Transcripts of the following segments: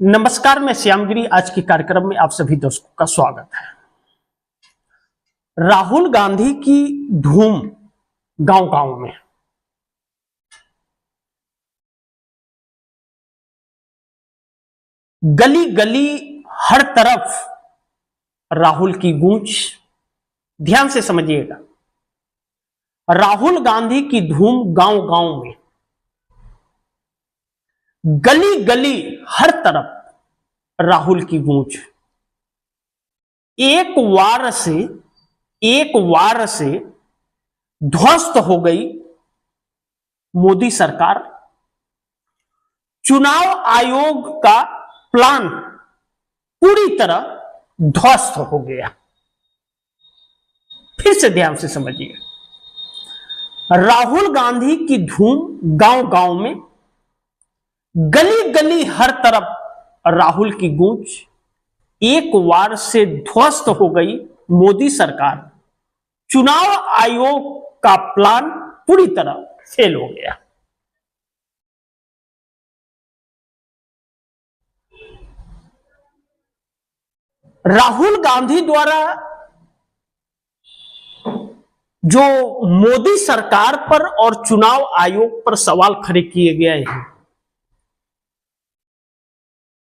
नमस्कार, मैं श्यामगिरी। आज के कार्यक्रम में आप सभी दर्शकों का स्वागत है। राहुल गांधी की धूम गांव गांव में। गली गली हर तरफ राहुल की गूंज। ध्यान से समझिएगा, राहुल गांधी की धूम गांव गांव में। गली गली हर तरफ राहुल की गूंज। एक वार से ध्वस्त हो गई मोदी सरकार। चुनाव आयोग का प्लान पूरी तरह ध्वस्त हो गया। फिर से ध्यान से समझिए, राहुल गांधी की धूम गांव गांव में। गली गली हर तरफ राहुल की गूंज। एक वार से ध्वस्त हो गई मोदी सरकार। चुनाव आयोग का प्लान पूरी तरह फेल हो गया। राहुल गांधी द्वारा जो मोदी सरकार पर और चुनाव आयोग पर सवाल खड़े किए गए हैं,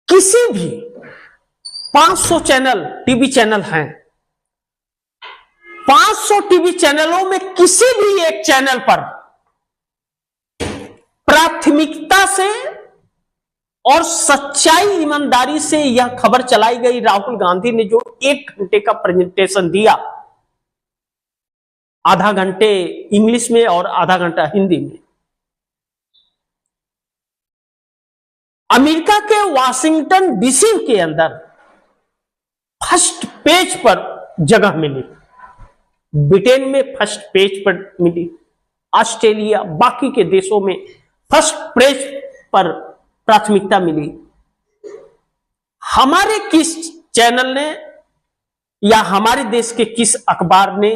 किसी भी 500 चैनल टीवी चैनल हैं, 500 टीवी चैनलों में किसी भी एक चैनल पर प्राथमिकता से और सच्चाई ईमानदारी से यह खबर चलाई गई। राहुल गांधी ने जो 1 घंटे का प्रेजेंटेशन दिया, आधा घंटे इंग्लिश में और आधा घंटा हिंदी में, अमेरिका के वाशिंगटन डीसी के अंदर फर्स्ट पेज पर जगह मिली, ब्रिटेन में फर्स्ट पेज पर मिली, ऑस्ट्रेलिया बाकी के देशों में फर्स्ट पेज पर प्राथमिकता मिली। हमारे किस चैनल ने या हमारे देश के किस अखबार ने,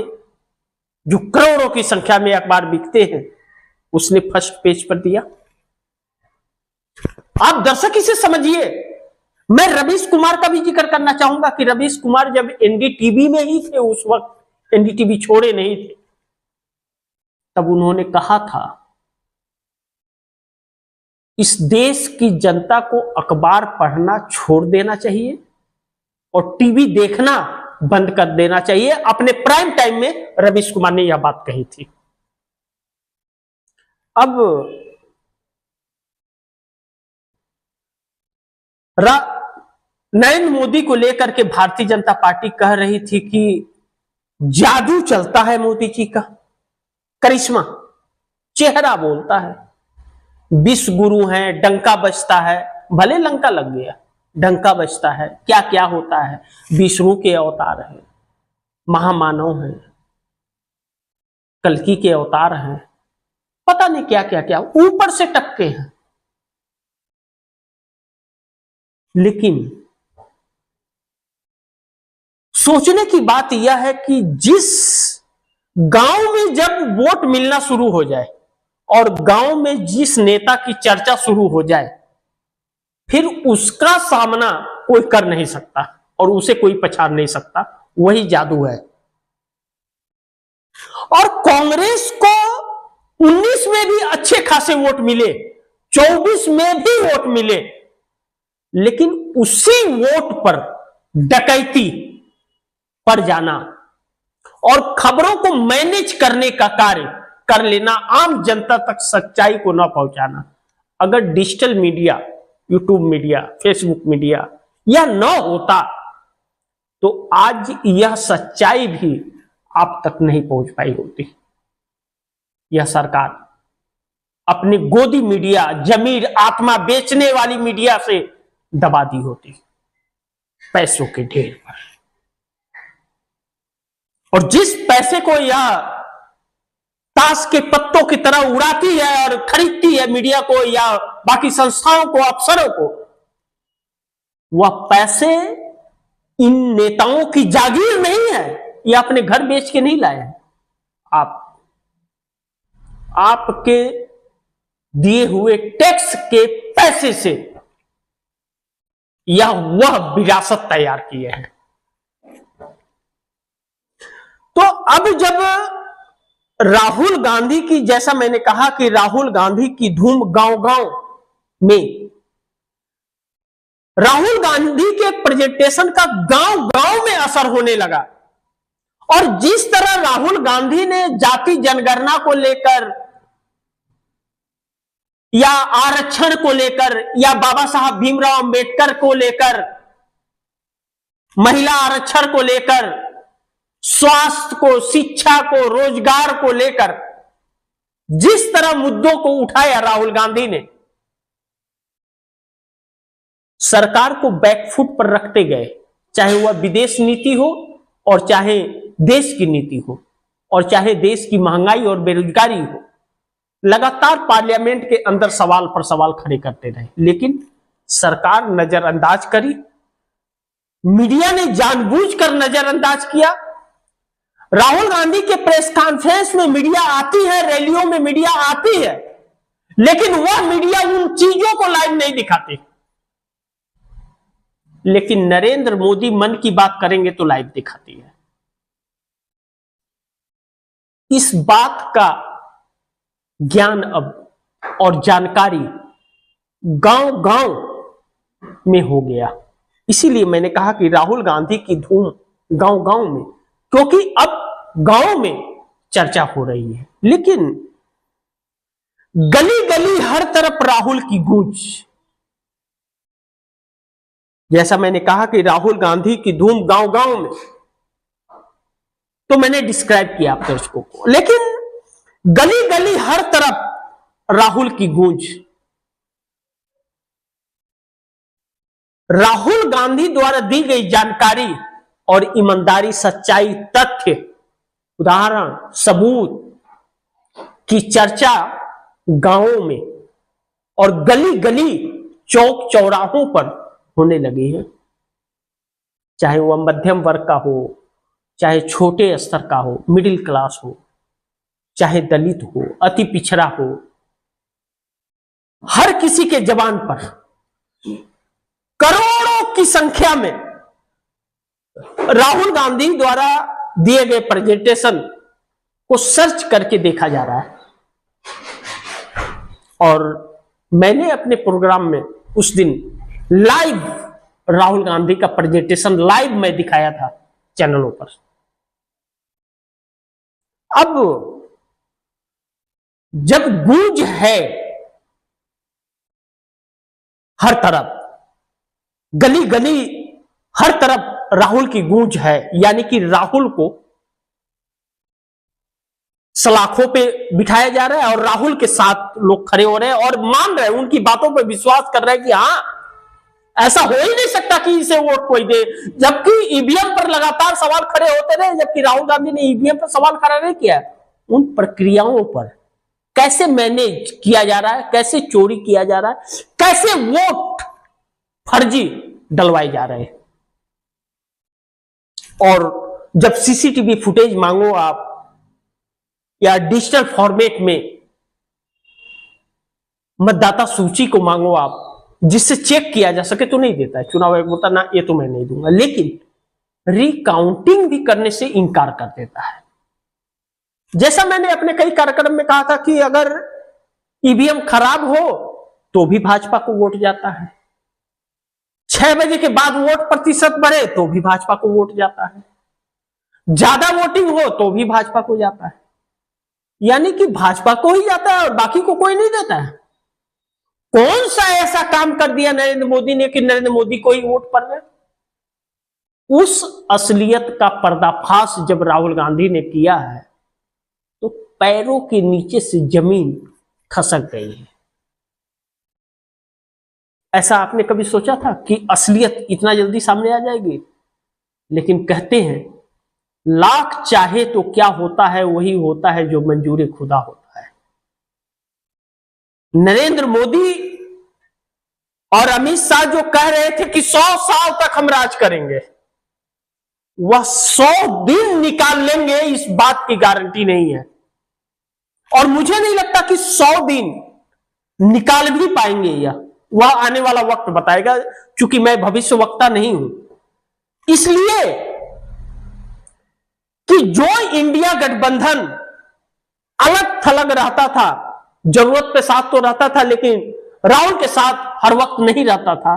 जो करोड़ों की संख्या में अखबार बिकते हैं, उसने फर्स्ट पेज पर दिया? आप दर्शक इसे समझिए। मैं रवीश कुमार का भी जिक्र करना चाहूंगा कि रवीश कुमार जब एनडीटीवी में ही थे, उस वक्त एनडीटीवी छोड़े नहीं थे, तब उन्होंने कहा था इस देश की जनता को अखबार पढ़ना छोड़ देना चाहिए और टीवी देखना बंद कर देना चाहिए। अपने प्राइम टाइम में रवीश कुमार ने यह बात कही थी। अब नरेंद्र मोदी को लेकर के भारतीय जनता पार्टी कह रही थी कि जादू चलता है मोदी जी का, करिश्मा, चेहरा बोलता है, विश्व गुरु हैं, डंका बजता है। भले लंका लग गया, डंका बजता है। क्या क्या होता है, विष्णु के अवतार हैं, महामानव हैं, कल्कि के अवतार हैं, पता नहीं क्या क्या क्या ऊपर से टपके हैं। लेकिन सोचने की बात यह है कि जिस गांव में जब वोट मिलना शुरू हो जाए और गांव में जिस नेता की चर्चा शुरू हो जाए, फिर उसका सामना कोई कर नहीं सकता और उसे कोई पछाड़ नहीं सकता। वही जादू है। और कांग्रेस को 19 में भी अच्छे खासे वोट मिले, 24 में भी वोट मिले, लेकिन उसी वोट पर डकैती पर जाना और खबरों को मैनेज करने का कार्य कर लेना, आम जनता तक सच्चाई को न पहुंचाना। अगर digital media, YouTube media, Facebook media यह न होता तो आज यह सच्चाई भी आप तक नहीं पहुंच पाई होती। यह सरकार अपनी गोदी मीडिया, जमीर आत्मा बेचने वाली मीडिया से दबा दी होती पैसों के ढेर पर। और जिस पैसे को यह ताश के पत्तों की तरह उड़ाती है और खरीदती है मीडिया को या बाकी संस्थाओं को, अफसरों को, वह पैसे इन नेताओं की जागीर नहीं है, ये अपने घर बेच के नहीं लाए हैं। आपके दिए हुए टैक्स के पैसे से या वह विरासत तैयार किए हैं। तो अब जब राहुल गांधी की, जैसा मैंने कहा कि राहुल गांधी की धूम गांव गांव में, राहुल गांधी के प्रेजेंटेशन का गांव गांव में असर होने लगा, और जिस तरह राहुल गांधी ने जाति जनगणना को लेकर या आरक्षण को लेकर या बाबा साहब भीमराव अंबेडकर को लेकर, महिला आरक्षण को लेकर, स्वास्थ्य को, शिक्षा को, रोजगार को लेकर जिस तरह मुद्दों को उठाया राहुल गांधी ने, सरकार को बैकफुट पर रखते गए, चाहे वह विदेश नीति हो और चाहे देश की नीति हो और चाहे देश की महंगाई और बेरोजगारी हो। लगातार पार्लियामेंट के अंदर सवाल पर सवाल खड़े करते रहे, लेकिन सरकार नजरअंदाज करी, मीडिया ने जानबूझकर नजरअंदाज किया। राहुल गांधी के प्रेस कॉन्फ्रेंस में मीडिया आती है, रैलियों में मीडिया आती है, लेकिन वह मीडिया उन चीजों को लाइव नहीं दिखाती। लेकिन नरेंद्र मोदी मन की बात करेंगे तो लाइव दिखाती है। इस बात का ज्ञान अब और जानकारी गांव गांव में हो गया। इसीलिए मैंने कहा कि राहुल गांधी की धूम गांव गांव में, क्योंकि अब गांव में चर्चा हो रही है, लेकिन गली गली हर तरफ राहुल की गूंज। जैसा मैंने कहा कि राहुल गांधी की धूम गांव गांव में, तो मैंने डिस्क्राइब किया आप दर्शकों को, लेकिन गली गली हर तरफ राहुल की गूंज। राहुल गांधी द्वारा दी गई जानकारी और ईमानदारी, सच्चाई, तथ्य, उदाहरण, सबूत की चर्चा गांवों में और गली गली, चौक चौराहों पर होने लगी है। चाहे वह मध्यम वर्ग का हो, चाहे छोटे स्तर का हो, मिडिल क्लास हो, चाहे दलित हो, अति पिछड़ा हो, हर किसी के जबान पर करोड़ों की संख्या में राहुल गांधी द्वारा दिए गए प्रेजेंटेशन को सर्च करके देखा जा रहा है। और मैंने अपने प्रोग्राम में उस दिन लाइव राहुल गांधी का प्रेजेंटेशन लाइव में दिखाया था चैनलों पर। अब जब गूंज है हर तरफ, गली गली हर तरफ राहुल की गूंज है, यानी कि राहुल को सलाखों पे बिठाया जा रहा है और राहुल के साथ लोग खड़े हो रहे हैं और मान रहे हैं, उनकी बातों पे विश्वास कर रहे हैं कि हाँ, ऐसा हो ही नहीं सकता कि इसे वोट कोई दे। जबकि ईवीएम पर लगातार सवाल खड़े होते रहे, जबकि राहुल गांधी ने ईवीएम पर सवाल खड़ा नहीं किया, उन प्रक्रियाओं पर कैसे मैनेज किया जा रहा है, कैसे चोरी किया जा रहा है, कैसे वोट फर्जी डलवाए जा रहे हैं। और जब सीसीटीवी फुटेज मांगो आप या डिजिटल फॉर्मेट में मतदाता सूची को मांगो आप, जिससे चेक किया जा सके, तो नहीं देता है चुनाव आयोग। बोलता ना, ये तो मैं नहीं दूंगा। लेकिन रिकाउंटिंग भी करने से इनकार कर देता है। जैसा मैंने अपने कई कार्यक्रम में कहा था कि अगर ईवीएम खराब हो तो भी भाजपा को वोट जाता है, 6 बजे के बाद वोट प्रतिशत बढ़े तो भी भाजपा को वोट जाता है, ज्यादा वोटिंग हो तो भी भाजपा को जाता है। यानी कि भाजपा को ही जाता है और बाकी को कोई नहीं देता है। कौन सा ऐसा काम कर दिया नरेंद्र मोदी ने कि नरेंद्र मोदी को ही वोट पड़ रहे? उस असलियत का पर्दाफाश जब राहुल गांधी ने किया है तो पैरों के नीचे से जमीन खसक गई है। ऐसा आपने कभी सोचा था कि असलियत इतना जल्दी सामने आ जाएगी? लेकिन कहते हैं लाख चाहे तो क्या होता है, वही होता है जो मंजूर खुदा होता है। नरेंद्र मोदी और अमित शाह जो कह रहे थे कि 100 साल तक हम राज करेंगे, वह 100 दिन निकाल लेंगे, इस बात की गारंटी नहीं है। और मुझे नहीं लगता कि 100 दिन निकाल भी पाएंगे। वह आने वाला वक्त बताएगा, क्योंकि मैं भविष्यवक्ता नहीं हूं। इसलिए कि जो इंडिया गठबंधन अलग थलग रहता था, जरूरत पे साथ तो रहता था लेकिन राहुल के साथ हर वक्त नहीं रहता था,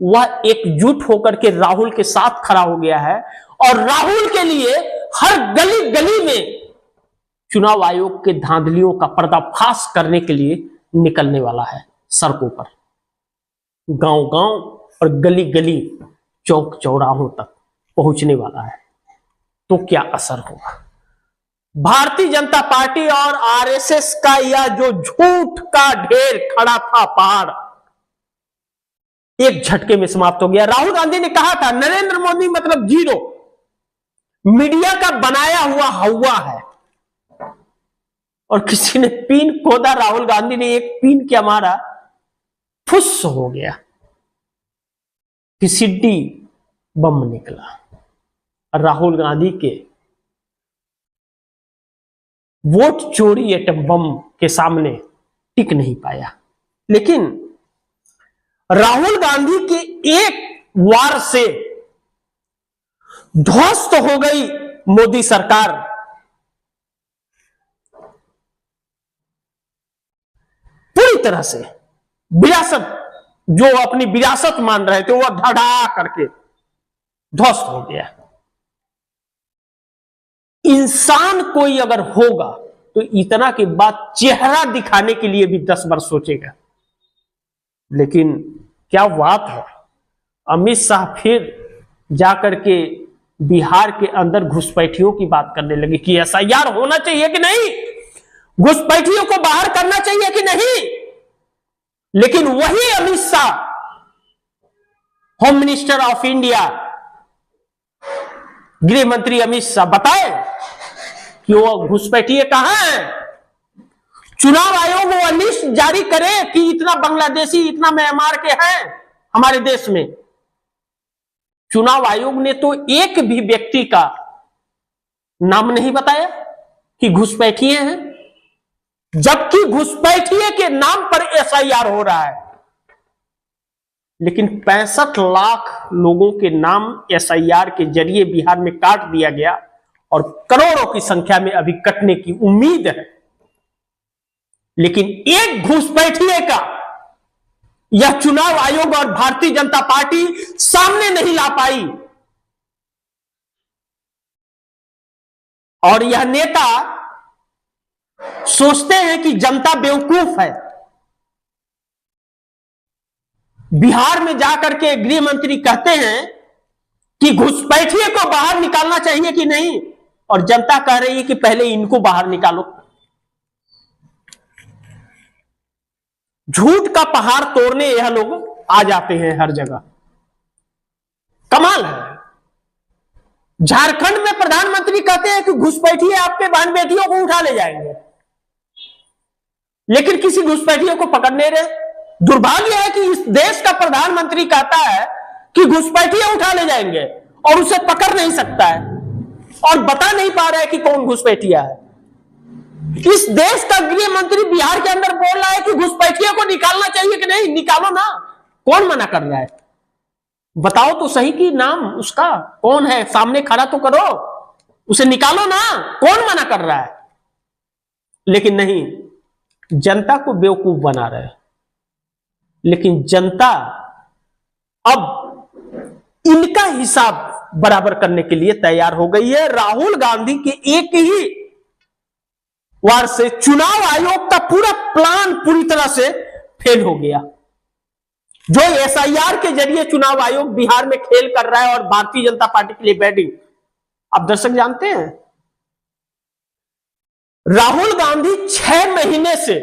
वह एकजुट होकर के राहुल के साथ खड़ा हो गया है और राहुल के लिए हर गली गली में चुनाव आयोग के धांधलियों का पर्दाफाश करने के लिए निकलने वाला है, सड़कों पर, गांव गांव और गली गली, चौक चौराहों तक पहुंचने वाला है। तो क्या असर होगा? भारतीय जनता पार्टी और आरएसएस का यह जो झूठ का ढेर खड़ा था पहाड़, एक झटके में समाप्त हो गया। राहुल गांधी ने कहा था नरेंद्र मोदी मतलब जीरो, मीडिया का बनाया हुआ हवा है, और किसी ने पीन खोदा, राहुल गांधी ने एक पीन क्या मारा, फुस हो गया, फिसिड्डी बम निकला। राहुल गांधी के वोट चोरी एटम बम के सामने टिक नहीं पाया। लेकिन राहुल गांधी के एक वार से ध्वस्त हो गई मोदी सरकार। पूरी तरह से विरासत, जो अपनी विरासत मान रहे थे, वह धड़ा करके ध्वस्त हो गया। इंसान कोई अगर होगा तो इतना के बाद चेहरा दिखाने के लिए भी 10 बार सोचेगा। लेकिन क्या बात है, अमित शाह फिर जाकर के बिहार के अंदर घुसपैठियों की बात करने लगे कि एसआईआर होना चाहिए कि नहीं, घुसपैठियों को बाहर करना चाहिए कि नहीं। लेकिन वही Amit Shah, home minister of India, गृह मंत्री अमित शाह, बताए कि वो घुसपैठिए कहां है। चुनाव आयोग वो लिस्ट जारी करे कि इतना बांग्लादेशी, इतना म्यांमार के हैं हमारे देश में। चुनाव आयोग ने तो एक भी व्यक्ति का नाम नहीं बताया कि घुसपैठिए हैं, जबकि घुसपैठिए के नाम पर एसआईआर हो रहा है। लेकिन 65 लाख लोगों के नाम एसआईआर के जरिए बिहार में काट दिया गया और करोड़ों की संख्या में अभी कटने की उम्मीद है। लेकिन एक घुसपैठिए का यह चुनाव आयोग और भारतीय जनता पार्टी सामने नहीं ला पाई। और यह नेता सोचते हैं कि जनता बेवकूफ है। बिहार में जाकर के गृह मंत्री कहते हैं कि घुसपैठिए को बाहर निकालना चाहिए कि नहीं, और जनता कह रही है कि पहले इनको बाहर निकालो। झूठ का पहाड़ तोड़ने यह लोग आ जाते हैं हर जगह। कमाल है। झारखंड में प्रधानमंत्री कहते हैं कि घुसपैठिए आपके बहन बेटियों को उठा ले जाएंगे, लेकिन किसी घुसपैठिए को पकड़ नहीं रहे। दुर्भाग्य है कि इस देश का प्रधानमंत्री कहता है कि घुसपैठिए उठा ले जाएंगे और उसे पकड़ नहीं सकता है, और बता नहीं पा रहा है कि कौन घुसपैठिया है। इस देश का गृह मंत्री बिहार के अंदर बोल रहा है कि घुसपैठिया को निकालना चाहिए कि नहीं, निकालो ना। कौन मना कर रहा है? बताओ तो सही कि नाम उसका कौन है, सामने खड़ा तो करो, उसे निकालो ना। कौन मना कर रहा है? लेकिन नहीं, जनता को बेवकूफ बना रहे। लेकिन जनता अब इनका हिसाब बराबर करने के लिए तैयार हो गई है। राहुल गांधी के एक ही वार से चुनाव आयोग का पूरा प्लान पूरी तरह से फेल हो गया। जो एसआईआर के जरिए चुनाव आयोग बिहार में खेल कर रहा है और भारतीय जनता पार्टी के लिए बैटिंग, आप दर्शक जानते हैं, राहुल गांधी 6 महीने से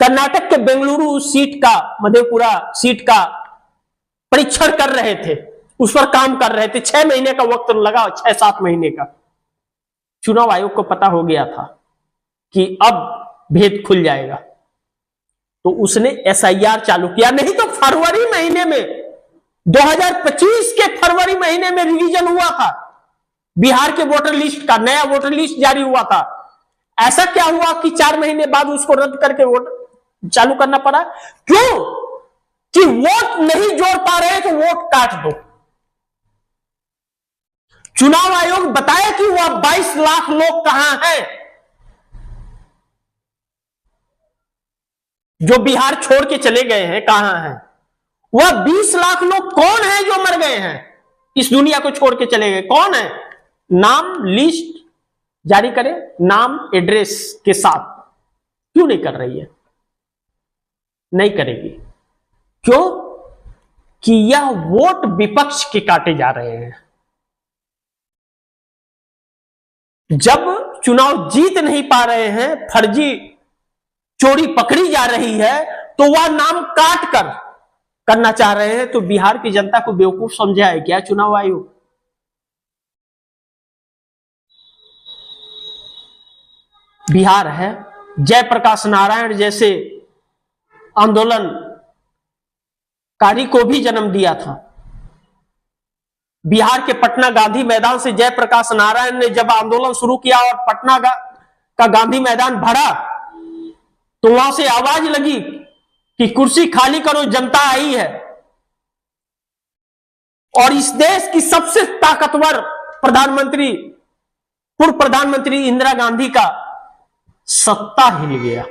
कर्नाटक के बेंगलुरु सीट का, मधेपुरा सीट का परीक्षण कर रहे थे, उस पर काम कर रहे थे। 6 महीने का वक्त लगा, 6-7 महीने का। चुनाव आयोग को पता हो गया था कि अब भेद खुल जाएगा, तो उसने एसआईआर चालू किया। नहीं तो फरवरी महीने में, 2025 के फरवरी महीने में रिवीजन हुआ था बिहार के वोटर लिस्ट का, नया वोटर लिस्ट जारी हुआ था। ऐसा क्या हुआ कि 4 महीने बाद उसको रद्द करके चालू करना पड़ा। क्यों? कि वोट नहीं जोड़ पा रहे तो वोट काट दो। चुनाव आयोग बताए कि वह 22 लाख लोग कहां हैं जो बिहार छोड़ के चले गए हैं, कहां हैं? वह 20 लाख लोग कौन है जो मर गए हैं, इस दुनिया को छोड़ के चले गए, कौन है? नाम लिस्ट जारी करे, नाम एड्रेस के साथ। क्यों नहीं कर रही है? नहीं करेगी। क्यों? कि यह वोट विपक्ष के काटे जा रहे हैं। जब चुनाव जीत नहीं पा रहे हैं, फर्जी चोरी पकड़ी जा रही है, तो वह नाम काट कर करना चाह रहे हैं। तो बिहार की जनता को बेवकूफ समझा है क्या चुनाव आयोग? बिहार है, जयप्रकाश नारायण जैसे आंदोलनकारी को भी जन्म दिया था। बिहार के पटना गांधी मैदान से जयप्रकाश नारायण ने जब आंदोलन शुरू किया और पटना का गांधी मैदान भरा, तो वहां से आवाज लगी कि कुर्सी खाली करो, जनता आई है। और इस देश की सबसे ताकतवर प्रधानमंत्री, पूर्व प्रधानमंत्री इंदिरा गांधी का सत्ता हिल गया।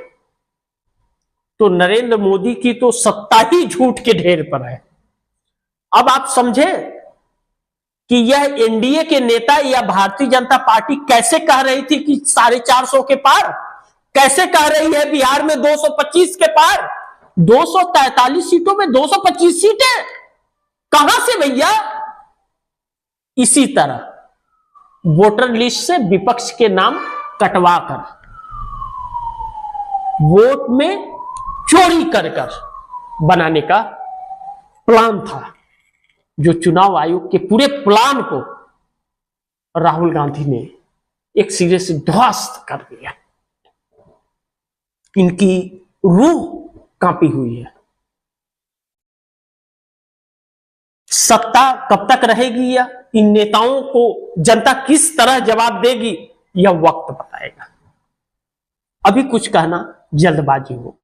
तो नरेंद्र मोदी की तो सत्ता ही झूठ के ढेर पर है। अब आप समझे कि यह एनडीए के नेता या भारतीय जनता पार्टी कैसे कह रही थी कि 450 के पार, कैसे कह रही है बिहार में 225 के पार, 243 सीटों में 225 सीटें कहां से भैया? इसी तरह वोटर लिस्ट से विपक्ष के नाम कटवाकर वोट में चोरी कर बनाने का प्लान था, जो चुनाव आयोग के पूरे प्लान को राहुल गांधी ने एक सिरे से ध्वस्त कर दिया। इनकी रूह कांपी हुई है। सत्ता कब तक रहेगी या इन नेताओं को जनता किस तरह जवाब देगी, यह वक्त बताएगा। अभी कुछ कहना जल्दबाजी हो।